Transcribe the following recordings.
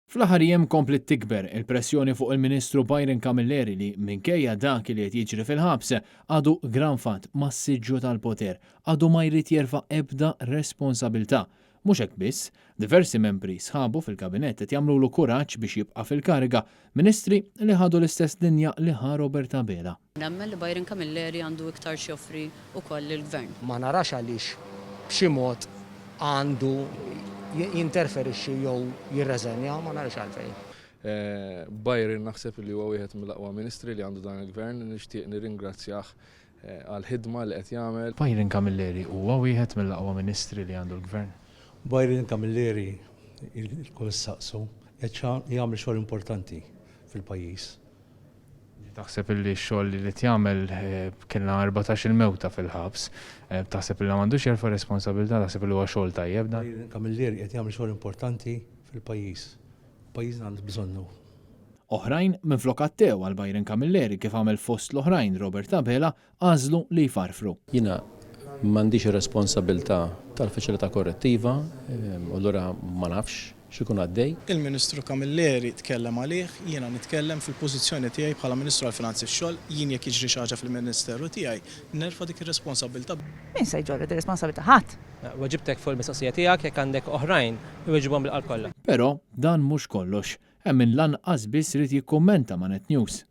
Fl-aħħar jiem komplet tikber il-pressjoni fuq il-Ministru Byron Camilleri li minkejja dak li qed jiġri fil-ħabs għadu granfat massiġġu tal-poter, għadu ma jrid jerfa' ebda responsabilità. Mhux hekk biss, diversi membri sħabu fil-kabinett qed jagħmlulu kuraġġ biex jibqa' fil-kariga ministri li ħadu l-istess linja li ħa Robert Abela. Nemmen li Byron Camilleri għandu iktar xjoffri wkoll il-gvern. Ma narax għaliex b'xi mod għandu jinterferixxi jew jirreżenja, ma narax għalfejn. Byron naħseb li huwa wieħed mill-aqwa ministri li għandu dan il-gvern, nixtieq nirringrazzjah għall-ħidma li qed jagħmel. Byron Camilleri huwa wieħed mill-aqwa ministri li għandu l-gvern. Byron Camilleri il-kull saqsu jagħmel xogħol importanti fil-pajjiż. Taħseb li x-xogħol li tjagħmel kellna 14 mewta fil-ħabs, taħseb li m'għandux jerfa' responsabilità, taħseb li huwa xogħol tajjeb dan? Byron Camilleri qed jagħmel xogħol importanti fil-pajjiż. Pajjiżna għandu bżonnu. Oħrajn minflok għattew għal Byron Camilleri kif għamel fost l-oħrajn Robert Abela għażlu li jfarfru. Jiena m'għandix ir-responsabilità tal-faċilità korrettiva, u allura ma nafx x'ikun għaddej. Il-Ministru Camilleri tkellem għalih, jiena nitkellem fil-pożizzjoni tiegħi bħala Ministru għall-Finanzi x-xogħol, jien jekk jiġri xi ħaġa fil-Ministeru tiegħi nerfa' dik ir-responsabilità. Min se jġorri ir-responsabilità ħadd? Waġibtek fuq il-mistoqsija tiegħek jekk għandek oħrajn iweġibhom bil-qalb kollha. Però dan mhux kollox, hemm min lanqas biss rid jikkummenta ma' Net News.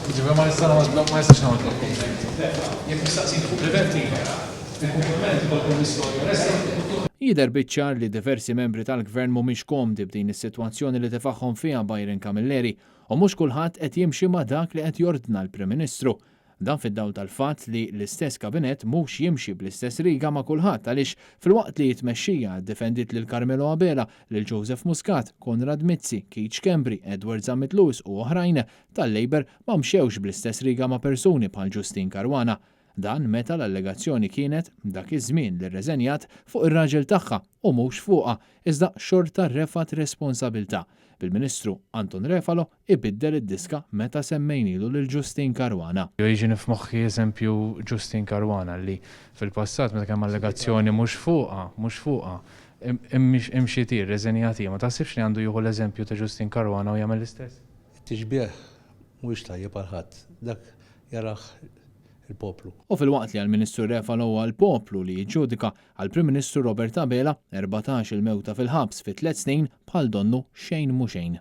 Ġifieri ma jistax nagħmel jekk nistaqsik fuq preventiva, il-kumpliment ikolkom l-istorja. Jidher biċ-ċar li diversi membri tal-gvern mhumiex komdi b'din is-sitwazzjoni li tifagħhom fiha Byron Camilleri u mhux kulħadd qed jimxi ma' dak li qed jordna l-Prim Ministru. Dan fid-dawl tal-fatt li l-istess kabinett mhux jimxi bl-istess riga ma' kulħadd għaliex filwaqt li jitmexxija ddefendit lil Carmelo Abela, lil Joseph Muscat, Konrad Mizzi, Keith Schembri, Edward Zammit-Lewis u oħrajn tal-Labor ma mxewx bl-istess riga ma' persuni bħal Justin Caruana. Dan meta l-allegazzjoni kienet dak iż-żmien li rreżenjat fuq ir-raġel tagħha u mhux fuqha, iżda xorta refat responsabilità. Bil-Ministru Anton Refalo ibiddel id-diska meta semmejnilu lil Justin Caruana. Jiġini f'moħħi eżempju Justin Caruana li fil-passat meta kemm allegazzjoni mhux fuqha imxitir reżenjati, ma taħsibx li għandu jieħu l-eżempju ta' Justin Caruana u jagħmel l-istess? Tiġbieħ mhux tajjeb għal ħadd, dak jaraħ il-poplu. U fil-waqt li għal-Ministru Refalo huwa l-poplu li jiġġudika għal-Prim Ministru Robert Abela 14 il-mewta fil-ħabs fi 3 snin bħal donnu xejn mhu xejn.